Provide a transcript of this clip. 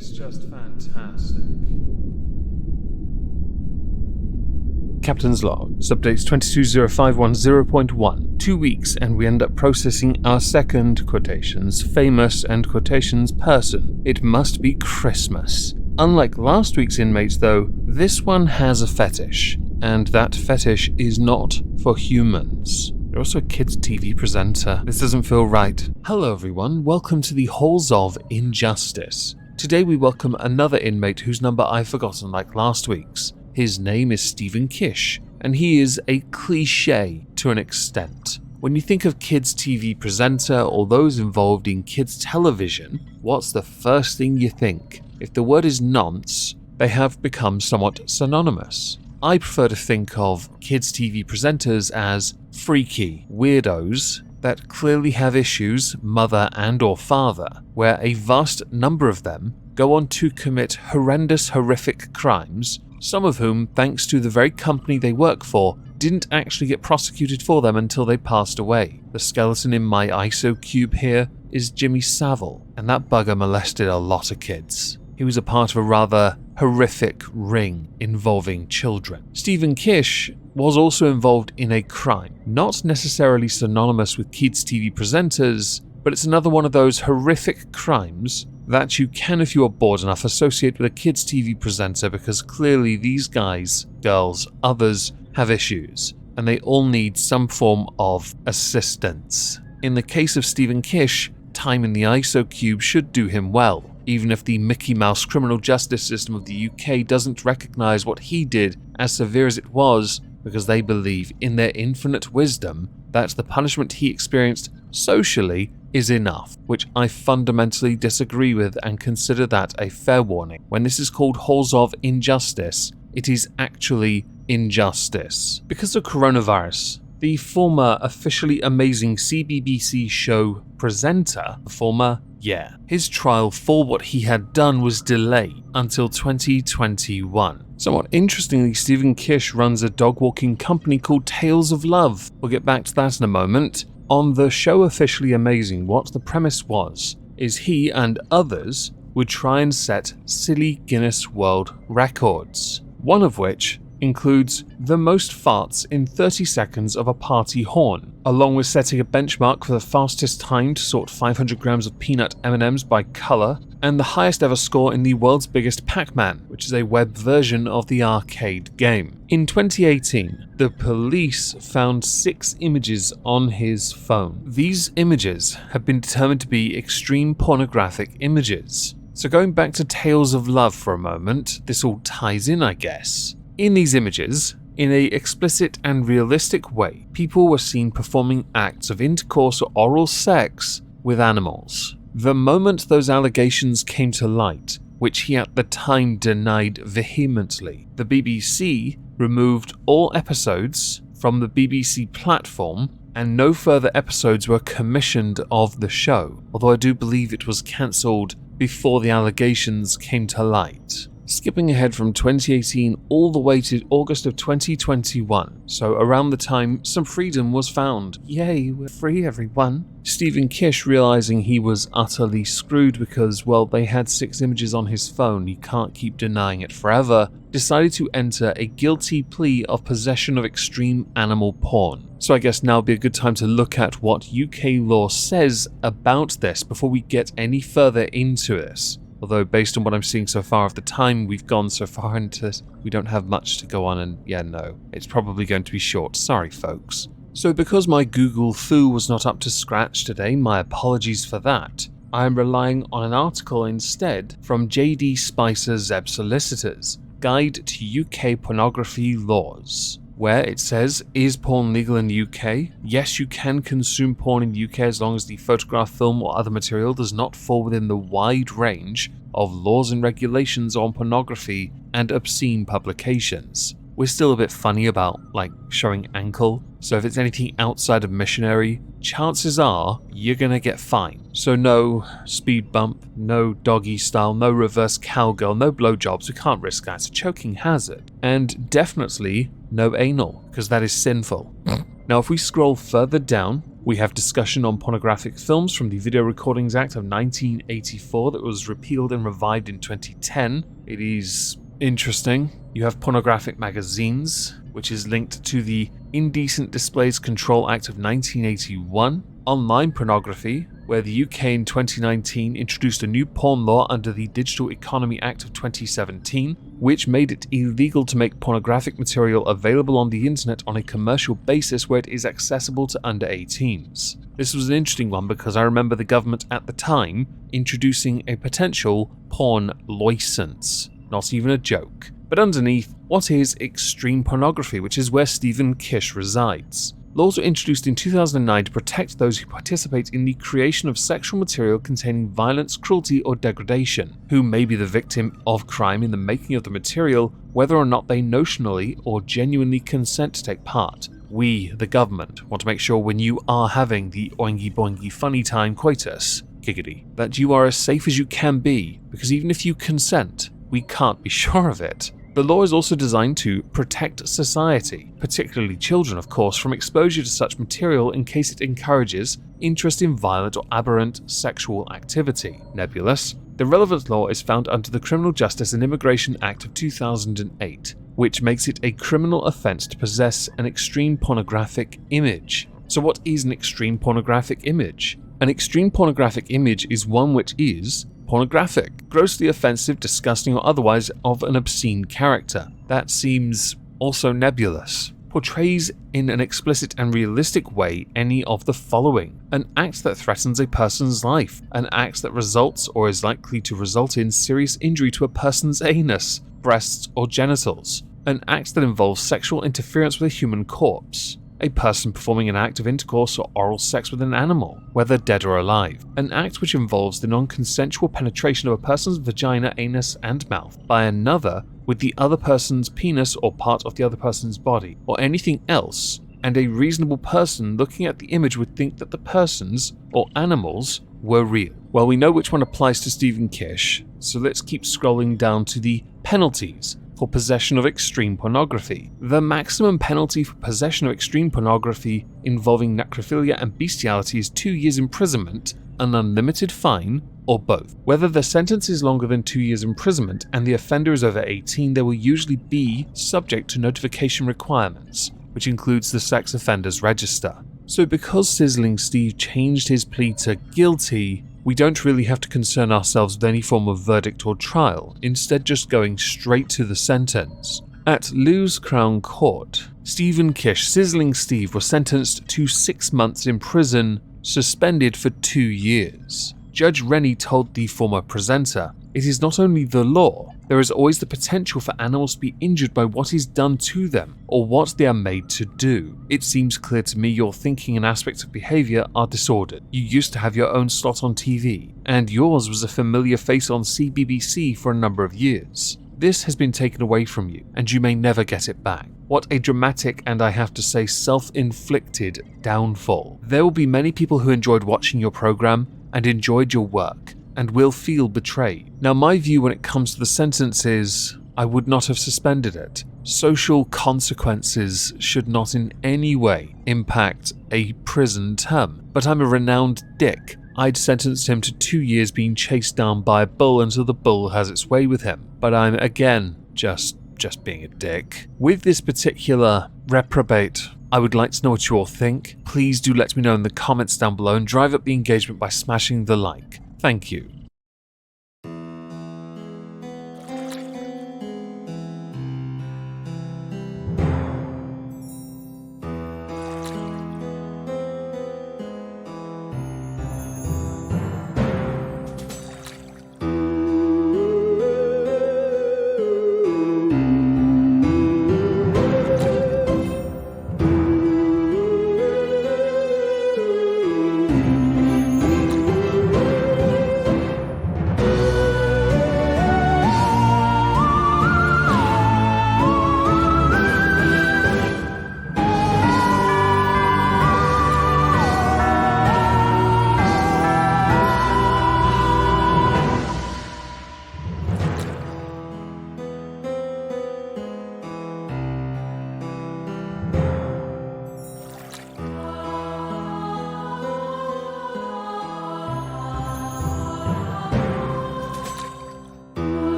is just fantastic. Captain's log, subdates 220510.1. 2 weeks and we end up processing our second quotations famous and quotations person. It must be Christmas. Unlike last week's inmates though, this one has a fetish, and that fetish is not for humans. You're also a kids' TV presenter. This doesn't feel right. Hello everyone, welcome to the Halls of Injustice. Today we welcome another inmate whose number I've forgotten like last week's. His name is Stephen Kish, and he is a cliché to an extent. When you think of kids' TV presenter or those involved in kids' television, what's the first thing you think? If the word is nonce, they have become somewhat synonymous. I prefer to think of kids' TV presenters as freaky weirdos that clearly have issues, mother and or father, where a vast number of them go on to commit horrific crimes, some of whom, thanks to the very company they work for, didn't actually get prosecuted for them until they passed away. The skeleton in my ISO cube here is Jimmy Savile, and that bugger molested a lot of kids. He was a part of a rather horrific ring involving children. Stephen Kish was also involved in a crime, not necessarily synonymous with kids' TV presenters, but it's another one of those horrific crimes that you can, if you are bored enough, associate with a kids' TV presenter, because clearly these guys, girls, others have issues, and they all need some form of assistance. In the case of Stephen Kish, time in the ISO cube should do him well, even if the Mickey Mouse criminal justice system of the UK doesn't recognise what he did as severe as it was, because they believe in their infinite wisdom that the punishment he experienced socially is enough, which I fundamentally disagree with and consider that a fair warning. When this is called Halls of Injustice, it is actually injustice. Because of coronavirus, the former officially amazing CBBC show presenter, his trial for what he had done was delayed until 2021. Somewhat interestingly, Stephen Kish runs a dog-walking company called Tales of Love. We'll get back to that in a moment. On the show Officially Amazing, what the premise was is he and others would try and set silly Guinness World Records, one of which includes the most farts in 30 seconds of a party horn, along with setting a benchmark for the fastest time to sort 500 grams of peanut M&Ms by colour, and the highest ever score in the world's biggest Pac-Man, which is a web version of the arcade game. In 2018, the police found 6 images on his phone. These images have been determined to be extreme pornographic images. So going back to Tales of Love for a moment, this all ties in, I guess. In these images, in an explicit and realistic way, people were seen performing acts of intercourse or oral sex with animals. The moment those allegations came to light, which he at the time denied vehemently, the BBC removed all episodes from the BBC platform, and no further episodes were commissioned of the show, although I do believe it was cancelled before the allegations came to light. Skipping ahead from 2018 all the way to August of 2021, so around the time some freedom was found. Yay, we're free everyone. Stephen Kish, realizing he was utterly screwed because, well, they had 6 images on his phone, he can't keep denying it forever, decided to enter a guilty plea of possession of extreme animal porn. So I guess now would be a good time to look at what UK law says about this before we get any further into this. Although based on what I'm seeing so far of the time we've gone so far into this, we don't have much to go on, and it's probably going to be short. Sorry folks. So because my Google foo was not up to scratch today, my apologies for that. I am relying on an article instead from JD Spicer Zeb Solicitors, Guide to UK Pornography Laws, where it says, is porn legal in the UK? Yes, you can consume porn in the UK as long as the photograph, film or other material does not fall within the wide range of laws and regulations on pornography and obscene publications. We're still a bit funny about, showing ankle, so if it's anything outside of missionary, chances are you're gonna get fined. So no speed bump, no doggy style, no reverse cowgirl, no blowjobs, we can't risk that, it's a choking hazard. And definitely no anal, because that is sinful. Now if we scroll further down, We have discussion on pornographic films from the Video Recordings Act of 1984 that was repealed and revived in 2010. It is interesting. You have pornographic magazines, which is linked to the Indecent Displays Control Act of 1981. Online pornography, where the UK in 2019 introduced a new porn law under the Digital Economy Act of 2017, which made it illegal to make pornographic material available on the internet on a commercial basis where it is accessible to under 18s. This was an interesting one because I remember the government at the time introducing a potential porn license. Not even a joke. But underneath, what is extreme pornography, which is where Stephen Kish resides? Laws were introduced in 2009 to protect those who participate in the creation of sexual material containing violence, cruelty, or degradation, who may be the victim of crime in the making of the material, whether or not they notionally or genuinely consent to take part. We, the government, want to make sure when you are having the oingy boingy funny time coitus, giggity, that you are as safe as you can be, because even if you consent, we can't be sure of it. The law is also designed to protect society, particularly children of course, from exposure to such material in case it encourages interest in violent or aberrant sexual activity. Nebulous. The relevant law is found under the Criminal Justice and Immigration Act of 2008, which makes it a criminal offence to possess an extreme pornographic image. So what is an extreme pornographic image? An extreme pornographic image is one which is pornographic, grossly offensive, disgusting, or otherwise of an obscene character. That seems also nebulous. Portrays in an explicit and realistic way any of the following: an act that threatens a person's life, an act that results or is likely to result in serious injury to a person's anus, breasts, or genitals, an act that involves sexual interference with a human corpse, a person performing an act of intercourse or oral sex with an animal, whether dead or alive, an act which involves the non-consensual penetration of a person's vagina, anus, and mouth by another with the other person's penis or part of the other person's body, or anything else, and a reasonable person looking at the image would think that the persons, or animals, were real. Well, we know which one applies to Stephen Kish, so let's keep scrolling down to the penalties for possession of extreme pornography. The maximum penalty for possession of extreme pornography involving necrophilia and bestiality is 2 years imprisonment, an unlimited fine, or both. Whether the sentence is longer than 2 years imprisonment and the offender is over 18, they will usually be subject to notification requirements, which includes the sex offenders register. So because Sizzling Steve changed his plea to guilty, we don't really have to concern ourselves with any form of verdict or trial, instead just going straight to the sentence. At Lewes Crown Court, Stephen Kish, Sizzling Steve, was sentenced to 6 months in prison, suspended for 2 years. Judge Rennie told the former presenter, "It is not only the law, there is always the potential for animals to be injured by what is done to them, or what they are made to do. It seems clear to me your thinking and aspects of behaviour are disordered. You used to have your own slot on TV, and yours was a familiar face on CBBC for a number of years. This has been taken away from you, and you may never get it back. What a dramatic and, I have to say, self-inflicted downfall. There will be many people who enjoyed watching your programme and enjoyed your work, and will feel betrayed." Now, my view when it comes to the sentence is, I would not have suspended it. Social consequences should not in any way impact a prison term, but I'm a renowned dick. I'd sentenced him to 2 years being chased down by a bull until the bull has its way with him, but I'm again just being a dick. With this particular reprobate, I would like to know what you all think. Please do let me know in the comments down below and drive up the engagement by smashing the like. Thank you.